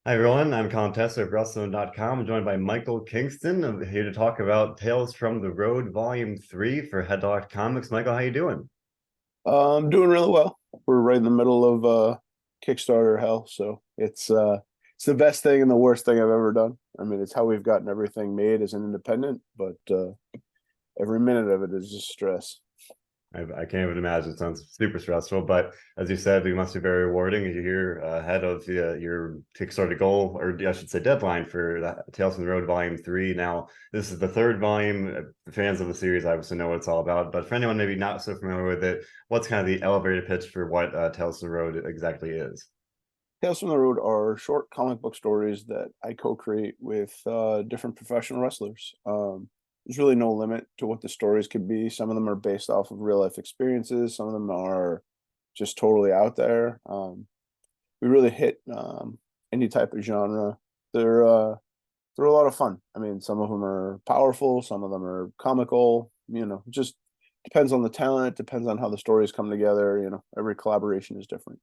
Hi everyone, I'm Colin Tessier of WrestleZone.com. I'm joined by Michael Kingston. I'm here to talk about Tales from the Road Volume 3 for Headlocked Comics. Michael, how you doing? I'm doing really well. We're right in the middle of Kickstarter hell, so it's the best thing and the worst thing I've ever done. I mean, it's how we've gotten everything made as an independent, but every minute of it is just stress. I can't even imagine. It sounds super stressful, but as you said, it must be very rewarding. You're ahead of your Kickstarter goal, or I should say deadline for Tales from the Road Volume 3. Now, this is the third volume. Fans of the series obviously know what it's all about, but for anyone maybe not so familiar with it, what's kind of the elevator pitch for what Tales from the Road exactly is? Tales from the Road are short comic book stories that I co-create with different professional wrestlers. There's really no limit to what the stories could be. Some of them are based off of real life experiences. Some of them are just totally out there. We really hit any type of genre. They're a lot of fun. I mean, some of them are powerful, some of them are comical. Just depends on the talent, depends on how the stories come together. Every collaboration is different.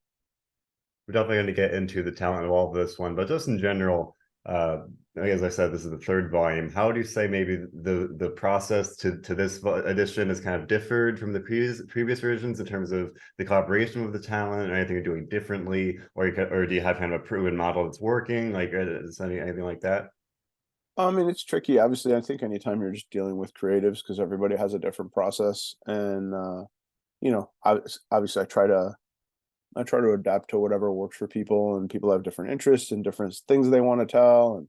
We're definitely going to get into the talent of all of this one, but just in general, uh, as I said, this is the third volume. How would you say maybe the process to this edition is kind of differed from the previous versions in terms of the collaboration with the talent, or anything you're doing differently, or do you have kind of a proven model that's working? Like, is anything like that? I mean, it's tricky. Obviously, I think anytime you're just dealing with creatives, because everybody has a different process, and obviously, I try to adapt to whatever works for people, and people have different interests and different things they want to tell. And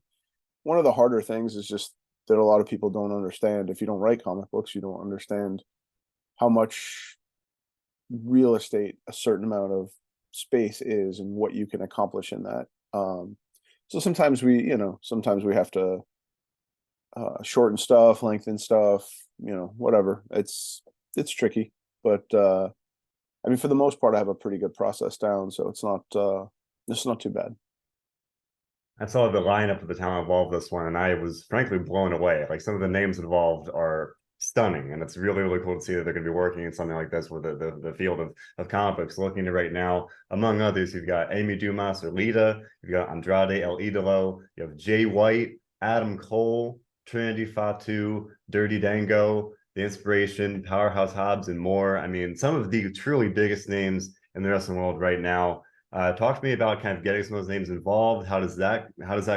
one of the harder things is just that a lot of people don't understand. If you don't write comic books, you don't understand how much real estate a certain amount of space is and what you can accomplish in that. So sometimes we have to shorten stuff, lengthen stuff, whatever. It's tricky, but I mean, for the most part, I have a pretty good process down, so it's not too bad. I saw the lineup of the talent involved this one, and I was frankly blown away. Like some of the names involved are stunning, and it's really, really cool to see that they're going to be working in something like this with the field of comic books. Looking at right now, among others, you've got Amy Dumas or Lita, you've got Andrade El Idolo, you have Jay White, Adam Cole, Trinity Fatu, Dirty Dango, The Inspiration, Powerhouse Hobbs, and more. I mean, some of the truly biggest names in the wrestling world right now. Talk to me about kind of getting some of those names involved. How does that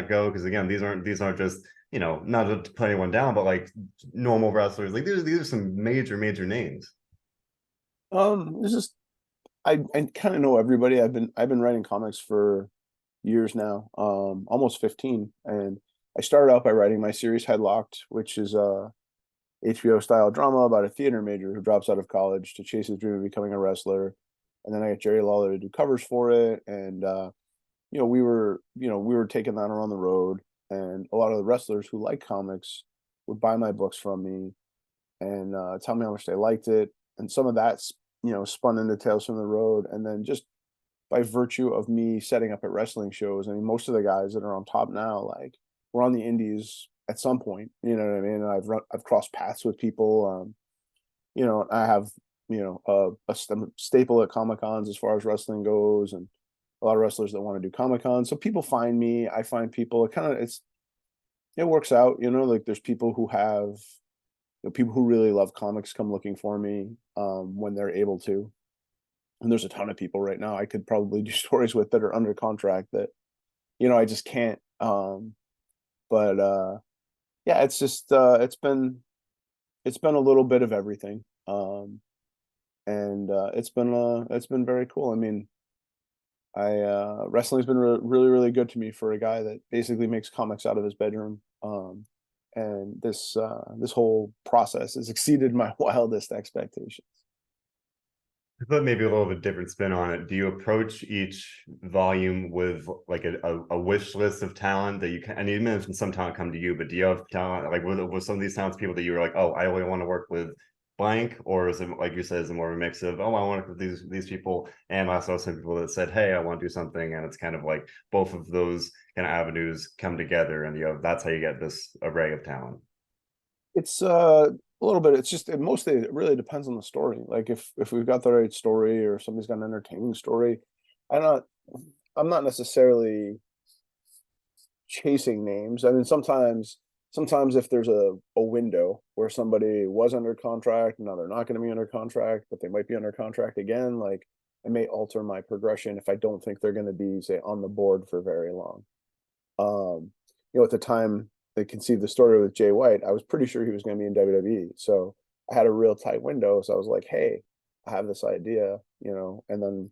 go? Because again, these aren't just not to put anyone down, but like normal wrestlers. Like these are some major names. This is I kind of know everybody. I've been writing comics for years now, almost 15, and I started out by writing my series Headlocked, which is a HBO style drama about a theater major who drops out of college to chase his dream of becoming a wrestler. And then I got Jerry Lawler to do covers for it, and we were taking that around the road, and a lot of the wrestlers who like comics would buy my books from me and tell me how much they liked it, and some of that's spun into Tales from the Road, and then just by virtue of me setting up at wrestling shows. I mean, most of the guys that are on top now, like, were on the indies at some point. You know what I mean? And I've crossed paths with people. I have a staple at Comic Cons as far as wrestling goes, and a lot of wrestlers that want to do Comic Con. So people find me, I find people. It works out. Like there's people who have people who really love comics come looking for me when they're able to. And there's a ton of people right now I could probably do stories with that are under contract that I just can't. But yeah, it's been a little bit of everything. And it's been very cool. I mean, I wrestling's been really really good to me for a guy that basically makes comics out of his bedroom. And this whole process has exceeded my wildest expectations. I thought maybe a little bit different spin on it. Do you approach each volume with like a wish list of talent that you can? And you mentioned some talent come to you, but do you have talent like with some of these talents people that you were like, oh, I only want to work with blank, or is it like you said, is it more of a mix of, oh, I want to work with these people, and also some people that said, hey, I want to do something, and it's kind of like both of those kind of avenues come together, and that's how you get this array of talent. It's a little bit. It's just mostly it really depends on the story. Like if we've got the right story or somebody's got an entertaining story, I'm not I'm not necessarily chasing names. I mean, sometimes if there's a window where somebody was under contract, now they're not going to be under contract, but they might be under contract again, like it may alter my progression if I don't think they're going to be, say, on the board for very long. At the time they conceived the story with Jay White, I was pretty sure he was going to be in WWE. So I had a real tight window. So I was like, hey, I have this idea, and then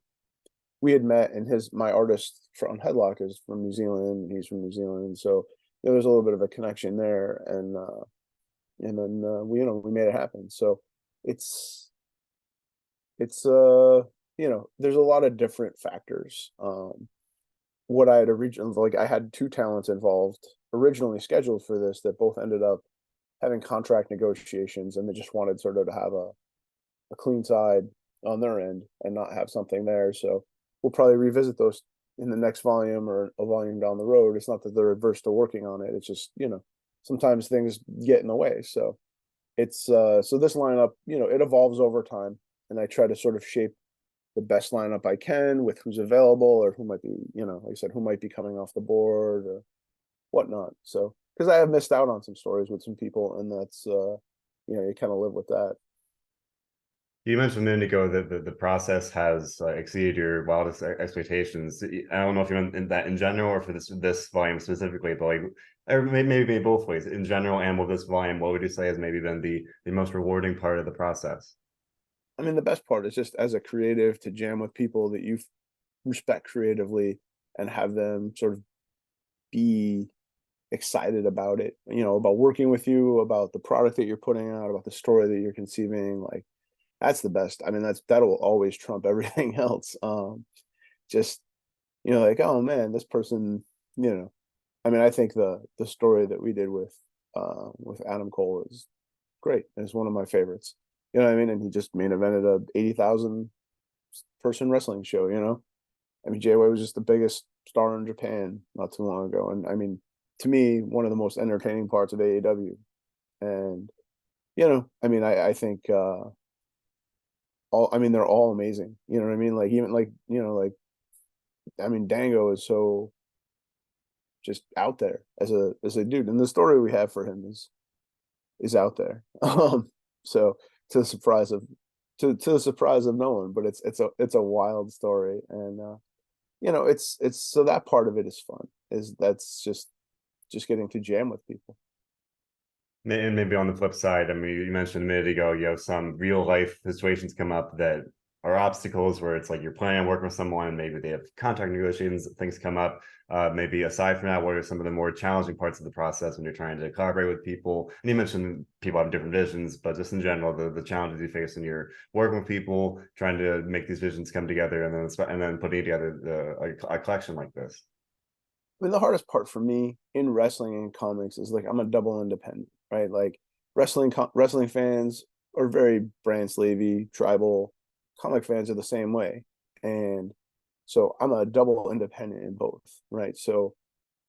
we had met, and my artist from Headlock is from New Zealand. He's from New Zealand. So there was a little bit of a connection there. And then we made it happen. So it's, there's a lot of different factors. What I had originally, like, I had two talents involved originally scheduled for this that both ended up having contract negotiations, and they just wanted sort of to have a clean side on their end and not have something there. So we'll probably revisit those in the next volume or a volume down the road. It's not that they're adverse to working on it. It's just, sometimes things get in the way. So so this lineup, it evolves over time, and I try to sort of shape the best lineup I can with who's available or who might be, like I said, who might be coming off the board or whatnot. So, because I have missed out on some stories with some people, and that's, you kind of live with that. You mentioned a minute ago that the process has exceeded your wildest expectations. I don't know if you meant in that in general or for this volume specifically, but like, or maybe both ways. In general and with this volume, what would you say has maybe been the most rewarding part of the process? I mean, the best part is just as a creative to jam with people that you respect creatively and have them sort of be excited about it, about working with you, about the product that you're putting out, about the story that you're conceiving. Like, that's the best. I mean, that'll always trump everything else. Just, like, oh man, this person, I mean, I think the story that we did with Adam Cole is great. It's one of my favorites. You know what I mean? And he just main evented a 80,000 person wrestling show, I mean, Jay White was just the biggest star in Japan not too long ago. And I mean, to me, one of the most entertaining parts of AEW. And, I mean, I think I mean, they're all amazing. You know what I mean? Like, even like, I mean, Dango is so just out there as a dude. And the story we have for him is out there. So to the surprise of to the surprise of no one, but it's a wild story. And it's so that part of it is fun. That's just getting to jam with people. And maybe on the flip side, I mean, you mentioned a minute ago, some real life situations come up that are obstacles where it's like you're planning on working with someone, and maybe they have contract negotiations, things come up. Maybe aside from that, what are some of the more challenging parts of the process when you're trying to collaborate with people? And you mentioned people have different visions, but just in general, the challenges you face when you're working with people, trying to make these visions come together, and then putting together a collection like this. I mean, the hardest part for me in wrestling and comics is, like, I'm a double independent, right? Like, wrestling fans are very brand slavey, tribal. Comic fans are the same way, and so I'm a double independent in both, right? So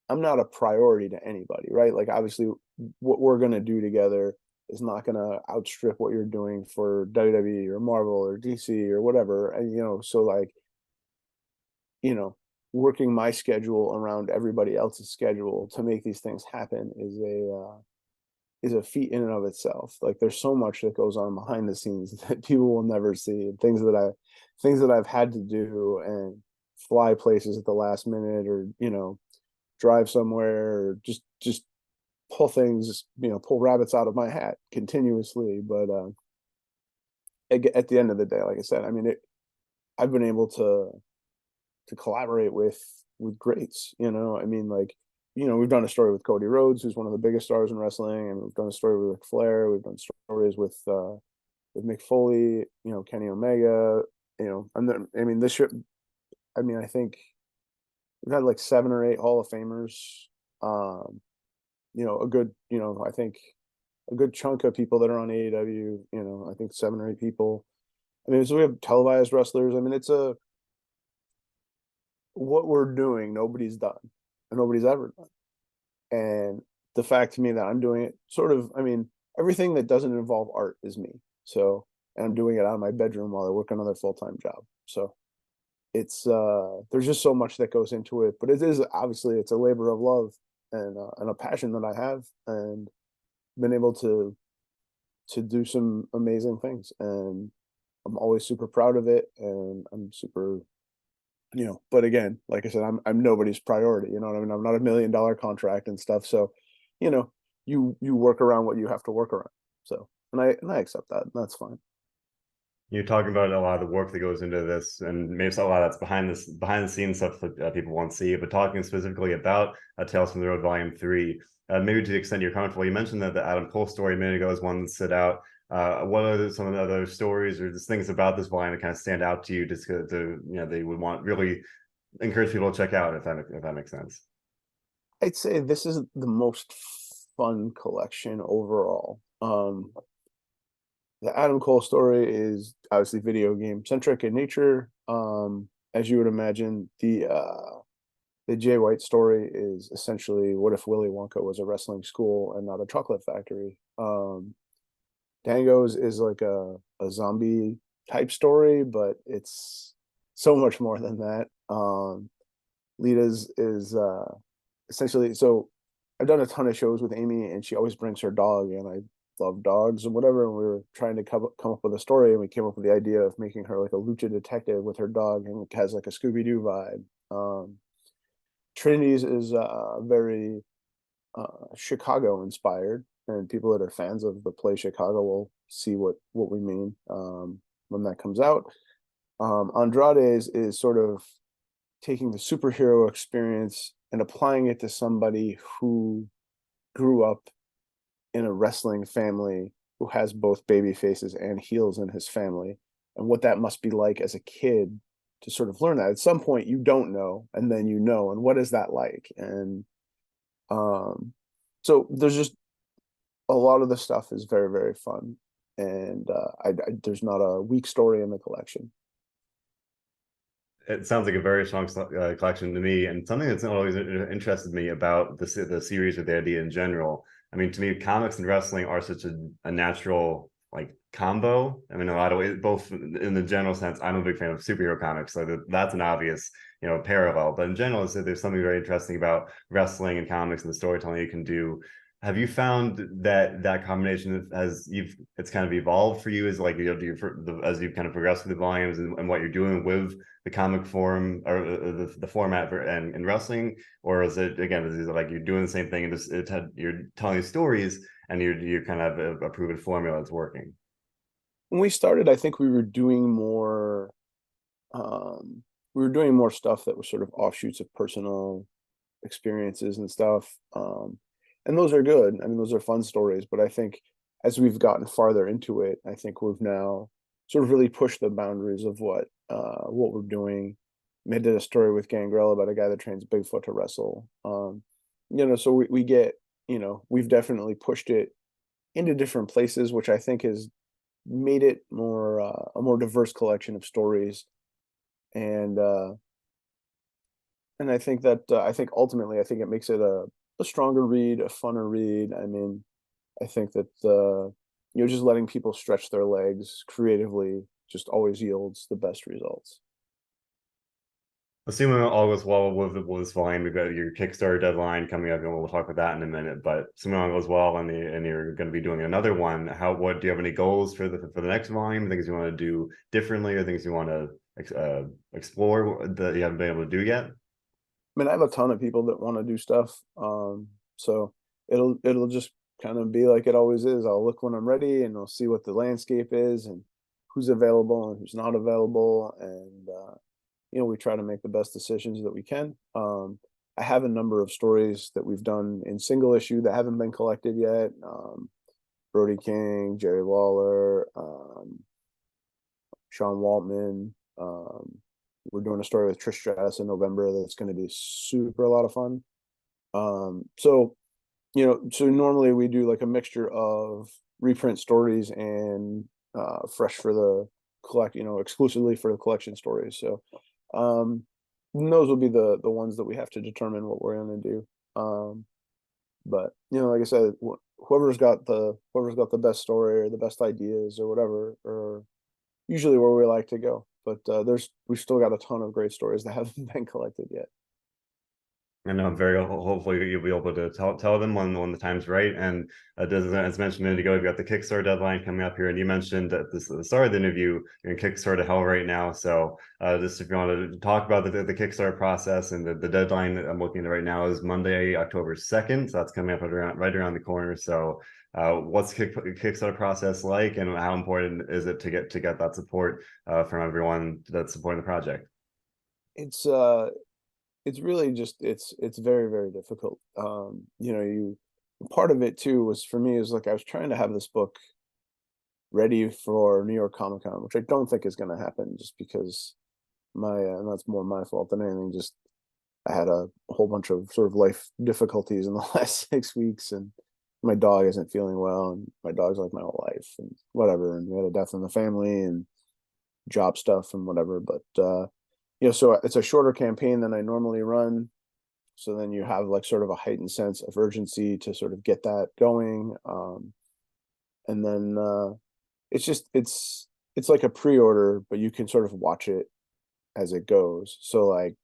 I'm not a priority to anybody, right? Like, obviously, what we're gonna do together is not gonna outstrip what you're doing for WWE or Marvel or DC or whatever, and so, like, you know, working my schedule around everybody else's schedule to make these things happen is a feat in and of itself. Like, there's so much that goes on behind the scenes that people will never see, and things that I've had to do, and fly places at the last minute, or drive somewhere, or just pull things, pull rabbits out of my hat continuously. But at the end of the day, like I said, I mean, I've been able to collaborate with greats. I mean, like, we've done a story with Cody Rhodes, who's one of the biggest stars in wrestling, and we've done a story with Ric Flair. We've done stories with Mick Foley, Kenny Omega. I mean, this year, I mean, I think we've had like 7 or 8 Hall of Famers. A good, I think a good chunk of people that are on AEW. I think 7 or 8 people. I mean, so we have televised wrestlers. I mean, what we're doing, nobody's done, and nobody's ever done. And the fact to me that I'm doing it sort of, I mean, everything that doesn't involve art is me. So, and I'm doing it out of my bedroom while I work another full-time job. So it's there's just so much that goes into it, but it is obviously, it's a labor of love. and a passion that I have, and been able to do some amazing things, and I'm always super proud of it, and I'm super, but again, like I said, I'm nobody's priority, you know what I mean? I'm not $1 million contract and stuff. So, you know, you work around what you have to work around. So, and I accept that. And that's fine. You're talking about a lot of the work that goes into this, and maybe it's a lot that's behind the scenes stuff that people won't see. But talking specifically about Tales from the Road Volume 3, maybe to the extent you're comfortable, you mentioned that the Adam Cole story a minute ago is one that stood out. What are some of the other stories or just things about this volume that kind of stand out to you, just to they would want really encourage people to check out, if that makes sense? I'd say this is the most fun collection overall. The Adam Cole story is obviously video game centric in nature. As you would imagine, the Jay White story is essentially what if Willy Wonka was a wrestling school and not a chocolate factory. Dango's is like a zombie type story, but it's so much more than that. Lita's is essentially, so I've done a ton of shows with Amy, and she always brings her dog, and I love dogs and whatever. And we were trying to come up with a story, and we came up with the idea of making her like a lucha detective with her dog, and it has like a Scooby Doo vibe. Trinity's is very Chicago inspired, and people that are fans of the play Chicago will see what we mean when that comes out. Andrade's is sort of taking the superhero experience and applying it to somebody who grew up in a wrestling family, who has both baby faces and heels in his family, and what that must be like as a kid to sort of learn that. At some point you don't know, and then you know, and what is that like? And so there's just a lot of the stuff is very, very fun, and there's not a weak story in the collection. It sounds like a very strong collection to me, and something that's always interested me about the series or the idea in general. I mean, to me, comics and wrestling are such a natural like combo. I mean, a lot of ways, both in the general sense. I'm a big fan of superhero comics, so that's an obvious parallel. But in general, there's something very interesting about wrestling and comics and the storytelling you can do. Have you found that combination it's kind of evolved for you as like as you've kind of progressed through the volumes and what you're doing with the comic form or the format and wrestling, or is it like you're doing the same thing and you're telling stories and you're kind of a proven formula that's working? When we started, I think we were doing more stuff that was sort of offshoots of personal experiences and stuff. And those are good. I mean, those are fun stories, but I think as we've gotten farther into it, I think we've now sort of really pushed the boundaries of what we're doing. I did a story with Gangrel about a guy that trains Bigfoot to wrestle. So we get, we've definitely pushed it into different places, which I think has made it more a more diverse collection of stories. And I think that I think ultimately I think it makes it a stronger read, a funner read. I mean, I think that just letting people stretch their legs creatively just always yields the best results. Assuming all goes well with this volume, we've got your Kickstarter deadline coming up, and we'll talk about that in a minute. But assuming all goes well, and you're going to be doing another one, what do you have any goals for the next volume? Things you want to do differently, or things you want to explore that you haven't been able to do yet? I mean, I have a ton of people that want to do stuff, so it'll just kind of be like it always is. I'll look when I'm ready, and I'll see what the landscape is and who's available and who's not available, and we try to make the best decisions that we can. I have a number of stories that we've done in single issue that haven't been collected yet. Brody King, Jerry Lawler, Sean Waltman. We're doing a story with Trish Stratus in November that's going to be super a lot of fun. So normally we do like a mixture of reprint stories and fresh for the exclusively for the collection stories. So those will be the ones that we have to determine what we're going to do. But like I said, whoever's got the best story or the best ideas or whatever, or usually where we like to go. But we've still got a ton of great stories that haven't been collected yet. And I'm very hopefully you'll be able to tell them when the time's right. And as mentioned a minute ago, we've got the Kickstarter deadline coming up here, and you mentioned at the start of the interview, you're in Kickstarter hell right now. So just if you want to talk about the Kickstarter process and the deadline that I'm looking at right now is Monday, October 2nd. So that's coming up right around the corner. So what's the Kickstarter process like, and how important is it to get that support from everyone that's supporting the project? It's it's really just it's very, very difficult. You know, you part of it too was for me is like I was trying to have this book ready for New York Comic Con, which I don't think is going to happen just because my and that's more my fault than anything. Just I had a whole bunch of sort of life difficulties in the last 6 weeks, and my dog isn't feeling well, and my dog's like my whole life, and whatever. And we had a death in the family, and job stuff, and whatever. But you know, so it's a shorter campaign than I normally run. So then you have like sort of a heightened sense of urgency to sort of get that going. And then it's just it's like a pre-order, but you can sort of watch it as it goes. So like,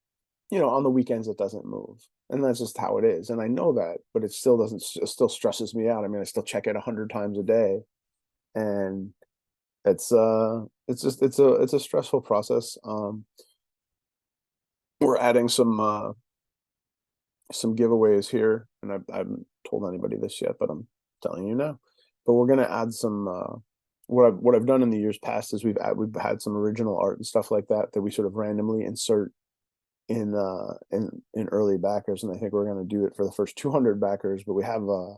you know, on the weekends it doesn't move. And that's just how it is. And I know that, but it still doesn't it still stresses me out. I mean, I still check it 100 times a day. And it's just it's a stressful process. We're adding some giveaways here, and I haven't told anybody this yet, but I'm telling you now. But we're gonna add some. What I've done in the years past is we've had some original art and stuff like that that we sort of randomly insert in early backers, and I think we're gonna do it for the first 200 backers. But we have a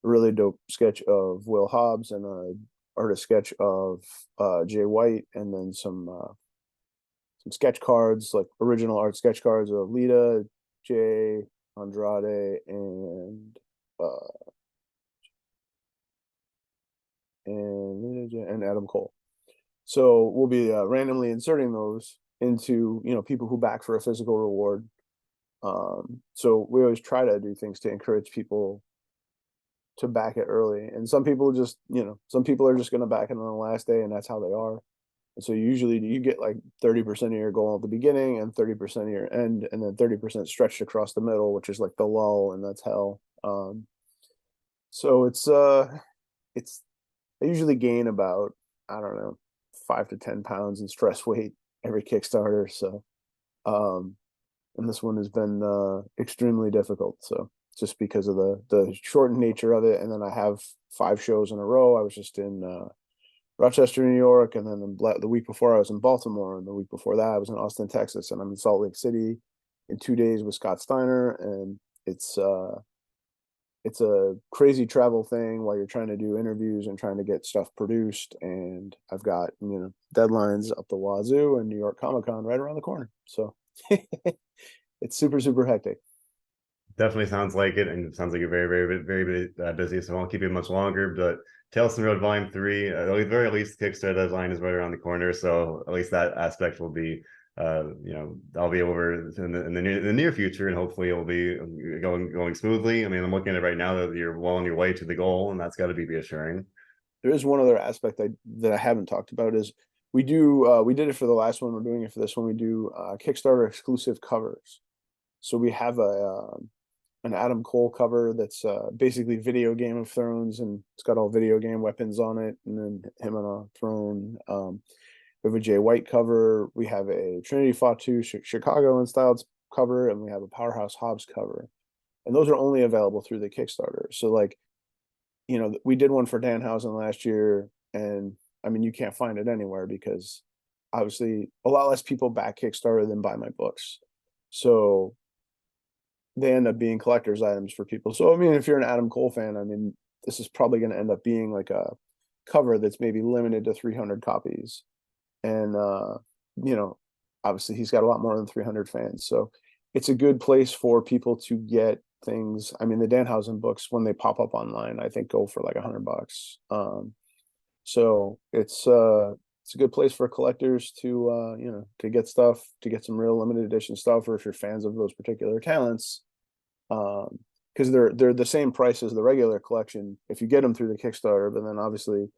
really dope sketch of Will Hobbs and a artist sketch of Jay White, and then some sketch cards, like original art sketch cards of Lita, Jay, Andrade, uh and Adam Cole. So we'll be randomly inserting those into, you know, people who back for a physical reward. So we always try to do things to encourage people to back it early, and some people just, you know, some people are just going to back it on the last day, and that's how they are. And so usually you get like 30% of your goal at the beginning and 30% of your end, and then 30% stretched across the middle, which is like the lull, and that's hell. So it's I usually gain about, I don't know, 5 to 10 pounds in stress weight every Kickstarter. So um and this one has been extremely difficult. So just because of the shortened nature of it, and then I have 5 shows in a row. I was just in Rochester, New York, and then the week before I was in Baltimore, and the week before that I was in Austin, Texas, and I'm in Salt Lake City in 2 days with Scott Steiner, and it's a crazy travel thing while you're trying to do interviews and trying to get stuff produced. And I've got, you know, deadlines up the wazoo, and New York Comic Con right around the corner. So it's super, super hectic. Definitely sounds like it, and it sounds like you're very busy. So I won't keep you much longer. But Tales from the Road Volume 3, at the very least, Kickstarter deadline is right around the corner. So at least that aspect will be, you know, I'll be over in the near future, and hopefully it'll be going smoothly. I mean, I'm looking at it right now that you're well on your way to the goal, and that's got to be reassuring. There is one other aspect that I haven't talked about is we did it for the last one. We're doing it for this one. We do Kickstarter exclusive covers. So we have an Adam Cole cover that's basically video Game of Thrones, and it's got all video game weapons on it, and then him on a throne. We have a Jay White cover. We have a Trinity Fatu Chicago styled cover, and we have a Powerhouse Hobbs cover. And those are only available through the Kickstarter. So like, you know, we did one for Danhausen last year, and I mean, you can't find it anywhere because obviously a lot less people back Kickstarter than buy my books. So they end up being collector's items for people. So I mean, if you're an Adam Cole fan, I mean, this is probably going to end up being like a cover that's maybe limited to 300 copies. And you know, obviously he's got a lot more than 300 fans. So it's a good place for people to get things. I mean, the Danhausen books, when they pop up online, I think go for like $100. So it's a good place for collectors to you know, to get stuff, to get some real limited edition stuff, or if you're fans of those particular talents, because they're the same price as the regular collection if you get them through the Kickstarter. But then obviously,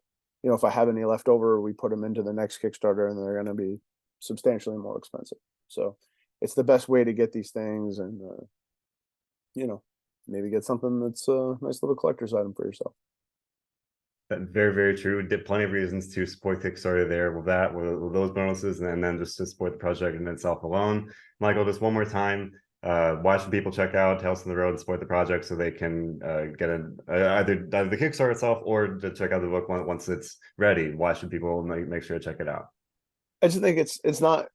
you know, if I have any left over, we put them into the next Kickstarter, and they're going to be substantially more expensive. So it's the best way to get these things, and you know, maybe get something that's a nice little collector's item for yourself. That very, very true. Did plenty of reasons to support Kickstarter there with that, with those bonuses, and then just to support the project in itself alone. Michael, just one more time, why should people check out Tales from the Road and support the project so they can get either the Kickstarter itself or to check out the book once it's ready? Why should people make sure to check it out? I just think it's not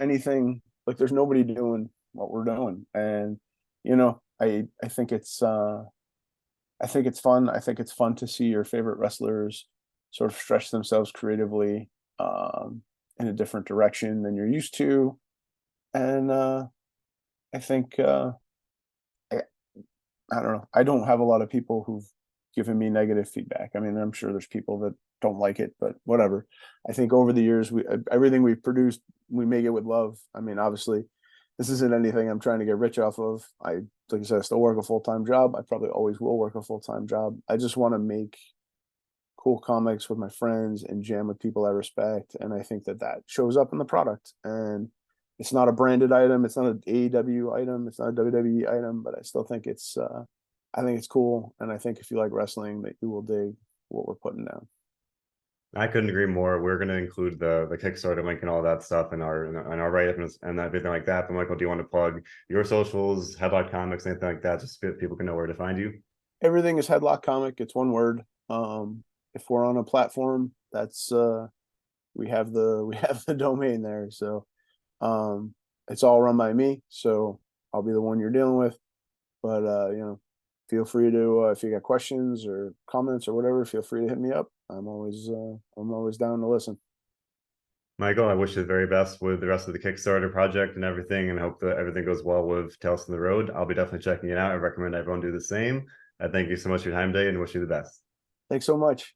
anything like there's nobody doing what we're doing, and I think it's I think it's fun. I think it's fun to see your favorite wrestlers sort of stretch themselves creatively in a different direction than you're used to. And I think I, I don't know. I don't have a lot of people who've given me negative feedback. I mean, I'm sure there's people that don't like it, but whatever. I think over the years, we everything we've produced, we make it with love. I mean, obviously, this isn't anything I'm trying to get rich off of. Like I said, I still work a full-time job. I probably always will work a full-time job. I just want to make cool comics with my friends and jam with people I respect. And I think that that shows up in the product. And it's not a branded item. It's not an AEW item. It's not a WWE item, but I still think I think it's cool. And I think if you like wrestling, that you will dig what we're putting down. I couldn't agree more. We're going to include the Kickstarter link and all that stuff in our write up and everything like that. But Michael, do you want to plug your socials, Headlocked Comics, anything like that, just so people can know where to find you? Everything is Headlock Comic. It's one word. If we're on a platform, that's we have the domain there. So it's all run by me. So I'll be the one you're dealing with. But feel free to if you got questions or comments or whatever, feel free to hit me up. I'm always down to listen. Michael, I wish you the very best with the rest of the Kickstarter project and everything, and hope that everything goes well with Tales from the Road. I'll be definitely checking it out. I recommend everyone do the same. I thank you so much for your time today and wish you the best. Thanks so much.